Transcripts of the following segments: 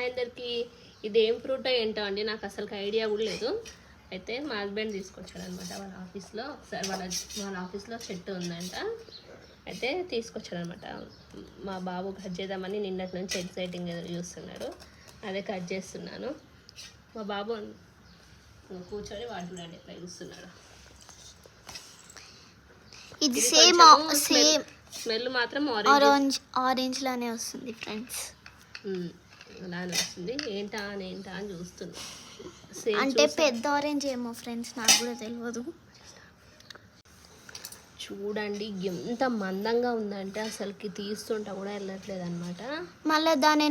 అందరికీ. ఇదేం ఫ్రూటో ఏంటో అండి, నాకు అసలు ఐడియా కూడా లేదు. అయితే మా హస్బెండ్ తీసుకొచ్చాడు అనమాట వాళ్ళ ఆఫీస్లో. ఒకసారి వాళ్ళ ఆఫీస్లో చెట్టు ఉందంట, అయితే తీసుకొచ్చాడు అనమాట. మా బాబు కట్ చేద్దామని నిన్నటి నుంచి ఎక్సైటింగ్ చూస్తున్నాడు, అదే కట్ చేస్తున్నాను. మా బాబు కూర్చొని వాడు చూడండి ఎట్లా చూస్తున్నాడు. ఇది సేమ్ స్మెల్ మాత్రం ఆరెంజ్ లానే వస్తుంది ఫ్రెండ్స్. అలానే వస్తుంది. ఏంటా అని చూస్తున్నా. అంటే పెద్ద ఆరెంజ్ ఏమో ఫ్రెండ్స్, నాకు కూడా తెలియదు. చూడండి ఎంత మందంగా ఉందంటే అసలుకి తీస్తుంటా కూడా వెళ్ళట్లేదు అనమాట. మళ్ళీ దాని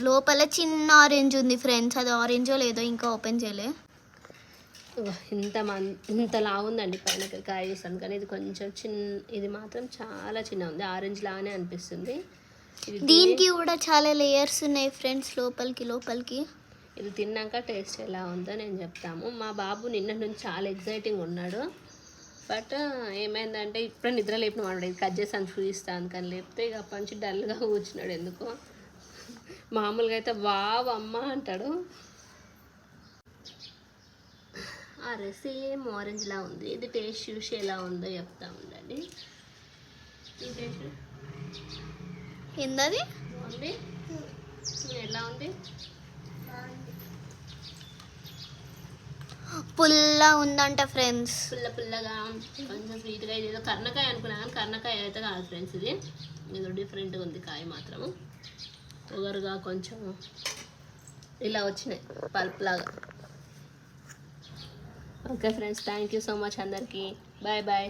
లోపల చిన్న ఆరెంజ్ ఉంది ఫ్రెండ్స్, అది ఆరెంజో లేదో ఇంకా ఓపెన్ చేయలే. ఇంతలా ఉందండి పైన కాయ చూస్తాను, కానీ ఇది కొంచెం ఇది మాత్రం చాలా చిన్న ఉంది. ఆరెంజ్ లాగానే అనిపిస్తుంది. దీనికి కూడా చాలా లేయర్స్ ఉన్నాయి ఫ్రెండ్స్ లోపలికి. ఇది తిన్నాక టేస్ట్ ఎలా ఉందో నేను చెప్తాము. మా బాబు నిన్న నుంచి చాలా ఎగ్జైటింగ్ ఉన్నాడు. బట్ ఏమైందంటే ఇప్పుడే నిద్ర లేపిన వాడు, ఇది కట్ చేసి చూపిస్తాను కానీ లేపితే ఇక అప్పటి నుంచి డల్గా కూర్చున్నాడు. ఎందుకో మామూలుగా అయితే వావ్ అమ్మ అంటాడు. అరే సేమ్ ఆరెంజ్లా ఉంది. ఇది టేస్ట్ చూసి ఎలా ఉందో చెప్తా ఉండండి. ఏందది బాగుంది, ఎలా ఉంది? పుల్ల ఉందంట ఫ్రెండ్స్, పుల్లగా కొంచెం స్వీట్గా. ఇది ఏదో కర్ణకాయ అనుకున్నా కానీ కర్ణకాయ అయితే కాదు ఫ్రెండ్స్, ఇది ఏదో డిఫరెంట్గా ఉంది. కాయ మాత్రము పొగరుగా కొంచెం ఇలా వచ్చినాయి పల్ప్ లాగా. Okay friends, thank you so much అందరికీ. బాయ్.